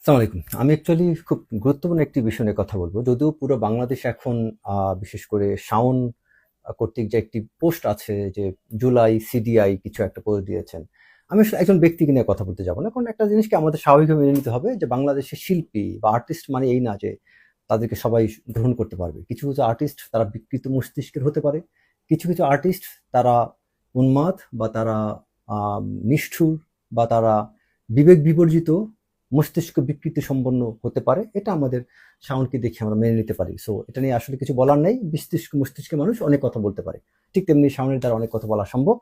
আসসালামু আলাইকুম। আমি অ্যাকচুয়ালি খুব গুরুত্বপূর্ণ একটি বিষয় নিয়ে কথা বলব। যদিও পুরো বাংলাদেশ এখন বিশেষ করে শাওন কর্তৃক যে একটি পোস্ট আছে যে জুলাই সিডিআই কিছু একটা পোস্ট দিয়েছেন। আমি আসলে একজন ব্যক্তিকে নিয়ে কথা বলতে যাব না। কারণ একটা জিনিসকে আমাদের স্বাভাবিকভাবে মেনে নিতে হবে যে বাংলাদেশের শিল্পী বা আর্টিস্ট মানে এই না যে তাদেরকে সবাই গ্রহণ করতে পারবে। কিছু, কিছু আর্টিস্ট তারা বিকৃত মস্তিষ্কের হতে পারে। কিছু, কিছু আর্টিস্ট তারা উন্মাদ বা তারা নিষ্ঠুর বা তারা বিবেক বিবর্জিত মস্তিষ্ক বিকৃতি সম্পন্ন হতে পারে। এটা আমাদের শাওনকে দেখে আমরা মেনে নিতে পারি। সো এটা নিয়ে আসলে কিছু বলার নেই। মস্তিষ্কের মানুষ অনেক কথা বলতে পারে। ঠিক তেমনি শাওনের দ্বারা অনেক কথা বলা সম্ভব।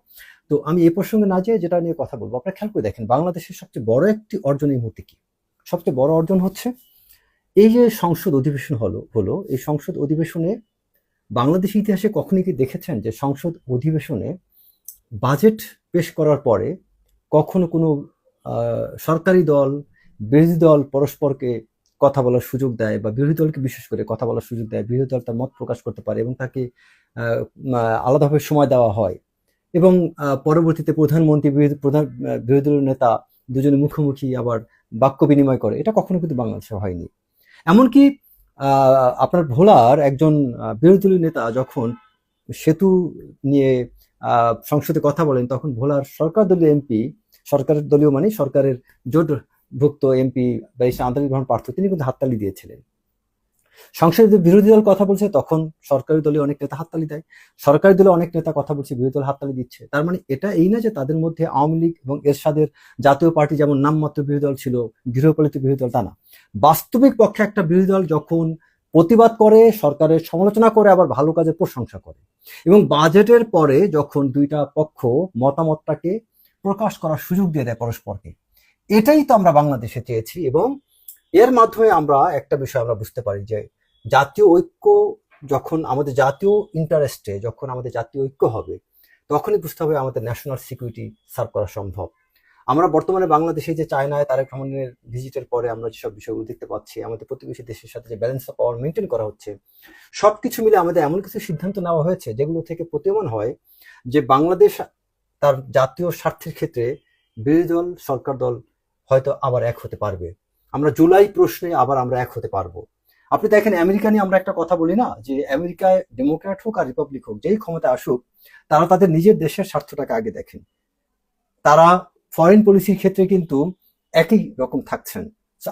তো আমি এই প্রসঙ্গে না যেয়ে যেটা নিয়ে কথা বলবো, আপনারা খেয়াল করে দেখেন বাংলাদেশের সবচেয়ে বড় একটি অর্জন এই মুহূর্তে কি? সবচেয়ে বড় অর্জন হচ্ছে এই যে সংসদ অধিবেশন হলো এই সংসদ অধিবেশনে বাংলাদেশের ইতিহাসে কখনই কি দেখেছেন যে সংসদ অধিবেশনে বাজেট পেশ করার পরে কখনো কোনো সরকারি দল বিরোধী দল পরস্পরকে কথা বলার সুযোগ দেয় বা বিরোধী দলকে বিশেষ করে কথা বলার সুযোগ দেয়, বিরোধী দল তার মত প্রকাশ করতে পারে এবং তাকে আলাদাভাবে সময় দেওয়া হয় এবং পরবর্তীতে প্রধানমন্ত্রী বিরোধী দলের নেতা দুজনে মুখোমুখি আবার বাক্য বিনিময় করে, এটা কখনো কিন্তু বাংলাদেশে হয়নি। এমনকি আপনার ভোলার একজন বিরোধী দলীয় নেতা যখন সেতু নিয়ে সংসদে কথা বলেন তখন ভোলার সরকার দলীয় এমপি, সরকারের দলীয় মানে সরকারের জোটভুক্ত এমপি ব্যারিস্টার আন্তরিক রহমান পার্থ তিনি কিন্তু হাততালি দিয়েছিলেন। সংসদে বিরোধী দল কথা বলছে তখন সরকারি দলীয় অনেক নেতা হাততালি দেয়, সরকারি দলে অনেক নেতা কথা বলছে বিরোধী দল হাততালি দিচ্ছে। তার মানে এটা এই না যে তাদের মধ্যে আওয়ামী লীগ এবং এরশাদের জাতীয় পার্টি যেমন নামমাত্র বিরোধী দল ছিল, গৃহপালিত বিরোধী দল তা না। বাস্তবিক পক্ষে একটা বিরোধী দল যখন প্রতিবাদ করে, সরকারের সমালোচনা করে, আবার ভালো কাজের প্রশংসা করে এবং বাজেটের পরে যখন দুইটা পক্ষ মতামতটাকে প্রকাশ করার সুযোগ দিয়ে দেয় পরস্পরকে, এটাই তো আমরা বাংলাদেশে চেয়েছি। এবং এর মাধ্যমে আমরা একটা বিষয় আমরা বুঝতে পারি যে জাতীয় ঐক্য যখন আমাদের জাতীয় ইন্টারেস্টে, যখন আমাদের জাতীয় ঐক্য হবে তখনই বুঝতে হবে আমাদের ন্যাশনাল সিকিউরিটি সার্ভ করা সম্ভব। আমরা বর্তমানে বাংলাদেশে যে চায়নায় তারেক রহমানের ভিজিটের পরে আমরা যেসব বিষয়গুলো দেখতে পাচ্ছি, আমাদের প্রতিবেশী দেশের সাথে যে ব্যালেন্স অফ পাওয়ার মেনটেন করা হচ্ছে, সবকিছু মিলে আমাদের এমন কিছু সিদ্ধান্ত নেওয়া হয়েছে যেগুলো থেকে প্রতীয়মান হয় যে বাংলাদেশ তার জাতীয় স্বার্থের ক্ষেত্রে বিরোধী দল সরকার দল হয়তো আবার এক হতে পারবে। আমরা জুলাই প্রশ্নে আবার আমরা এক হতে পারবো। আপনি দেখেন আমেরিকা নিয়ে আমরা একটা কথা বলি না যে আমেরিকায় ডেমোক্র্যাট হোক আর রিপাবলিক হোক, যেই ক্ষমতা আসুক তারা তাদের নিজের দেশের স্বার্থটাকে আগে দেখেন। তারা ফরেন পলিসির ক্ষেত্রে কিন্তু একই রকম থাকছেন।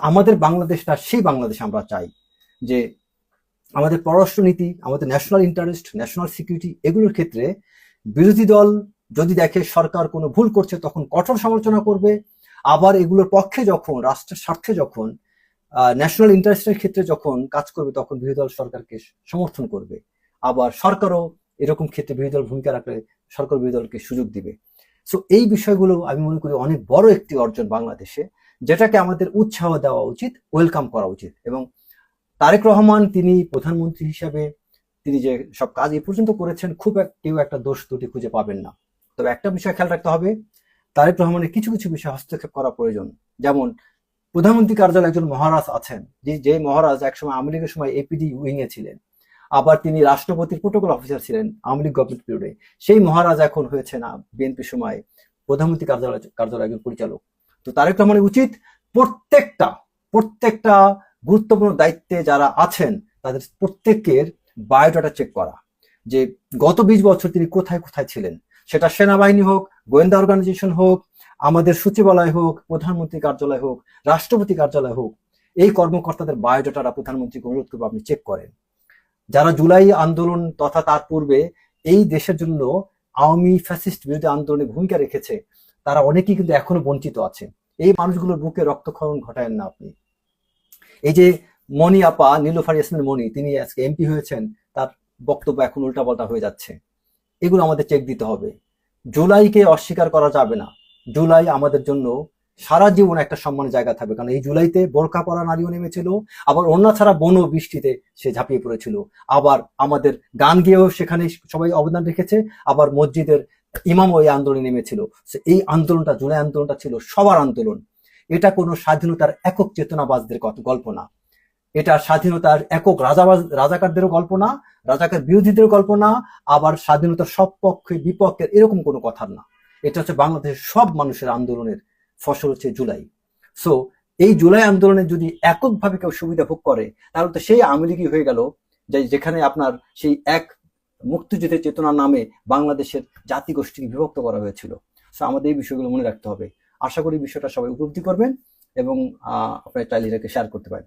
আমাদের বাংলাদেশটা সেই বাংলাদেশ আমরা চাই যে আমাদের পররাষ্ট্রনীতি, আমাদের ন্যাশনাল ইন্টারেস্ট, ন্যাশনাল সিকিউরিটি এগুলোর ক্ষেত্রে বিরোধী দল যদি দেখে সরকার কোনো ভুল করছে তখন কঠোর সমালোচনা করবে, আবার এগুলোর পক্ষে যখন রাষ্ট্রের স্বার্থে যখন ন্যাশনাল ইন্টারেস্টের ক্ষেত্রে যখন কাজ করবে তখন বিরোধী দল সরকারকে সমর্থন করবে। আবার সরকারও এরকম ক্ষেত্রে বিরোধী দল ভূমিকা রাখলে সরকার বিরোধী দলকে সুযোগ দিবে। সো এই বিষয়গুলো আমি মনে করি অনেক বড় একটি অর্জন বাংলাদেশে, যেটাকে আমাদের উৎসাহ দেওয়া উচিত, ওয়েলকাম করা উচিত। এবং তারেক রহমান তিনি প্রধানমন্ত্রী হিসাবে তিনি যে সব কাজ এ পর্যন্ত করেছেন খুব কেউ একটা দোষ ত্রুটি খুঁজে পাবেন না। তবে একটা বিষয় খেয়াল রাখতে হবে, তারেক রহমানের কিছু কিছু বিষয় হস্তক্ষেপ করা প্রয়োজন। যেমন প্রধানমন্ত্রী কার্যালয়ে একজন মহারাজ আছেন, যে মহারাজ একসময় আওয়ামী লীগের সময় এপিডি উইং এ ছিলেন, আবার তিনি রাষ্ট্রপতির প্রোটোকল অফিসার ছিলেন আওয়ামী লীগ গভর্নমেন্ট পিরিয়ডে। সেই মহারাজ এখন হয়েছে না বিএনপি সময় প্রধানমন্ত্রী কার্যালয় একজন পরিচালক। তো তারেক রহমানের উচিত প্রত্যেকটা প্রত্যেকটা গুরুত্বপূর্ণ দায়িত্বে যারা আছেন তাদের প্রত্যেকের বায়োডাটা চেক করা, যে গত 20 বছর তিনি কোথায় কোথায় ছিলেন, সেটা সেনাবাহিনী হোক, গোয়েন্দা অর্গানাইজেশন হোক, আমাদের সচিবালয় হোক, প্রধানমন্ত্রী কার্যালয় হোক, রাষ্ট্রপতি কার্যালয় হোক, এই কর্মকর্তাদের বায়োডাটা প্রধানমন্ত্রীকে অনুরোধ করবো আপনি চেক করেন। যারা জুলাই আন্দোলন তথা তার পূর্বে এই দেশের জন্য আওয়ামী ফ্যাসিস্ট বিরোধী আন্দোলনে ভূমিকা রেখেছে, তারা অনেকেই কিন্তু এখনো বঞ্চিত আছে। এই মানুষগুলোর বুকে রক্তক্ষরণ ঘটায়েন না আপনি। এই যে মনি আপা, নীলুফার ইয়াসমিন মনি, তিনি আজকে এমপি হয়েছেন, তার বক্তব্য এখন উল্টাপাল্টা হয়ে যাচ্ছে। এগুলো আমাদের চেক দিতে হবে। জুলাইকে অস্বীকার করা যাবে না। জুলাই আমাদের জন্য সারা জীবন একটা সম্মানের জায়গা থাকবে, কারণ এই জুলাইতে বোরকা পরা নারীও নেমেছিল, আবার ওড়না ছাড়া বোনও বৃষ্টিতে সে ঝাঁপিয়ে পড়েছিল, আবার আমাদের গান গেয়েও সেখানে সবাই অবদান রেখেছে, আবার মসজিদের ইমামও এই আন্দোলনে নেমেছিল। এই আন্দোলনটা, জুলাই আন্দোলনটা ছিল সবার আন্দোলন। এটা কোনো স্বাধীনতার একক চেতনাবাজদের গল্প না, এটা স্বাধীনতার একক রাজাকারদেরও গল্প না, রাজাকার বিরোধীদের গল্প না, আবার স্বাধীনতার সব পক্ষে বিপক্ষের এরকম কোনো কথা না। এটা হচ্ছে বাংলাদেশের সব মানুষের আন্দোলনের ফসল হচ্ছে জুলাই। সো এই জুলাই আন্দোলনে যদি এককভাবে কেউ সুবিধা ভোগ করে, তাহলে তো সেই আওয়ামী লীগই হয়ে গেল, যেখানে আপনার সেই এক মুক্তিযুদ্ধের চেতনার নামে বাংলাদেশের জাতিগোষ্ঠীকে বিভক্ত করা হয়েছিল। সো আমাদের এই বিষয়গুলো মনে রাখতে হবে। আশা করি বিষয়টা সবাই উপলব্ধি করবেন এবং আপনার চাইলে এটাকে শেয়ার করতে পারেন।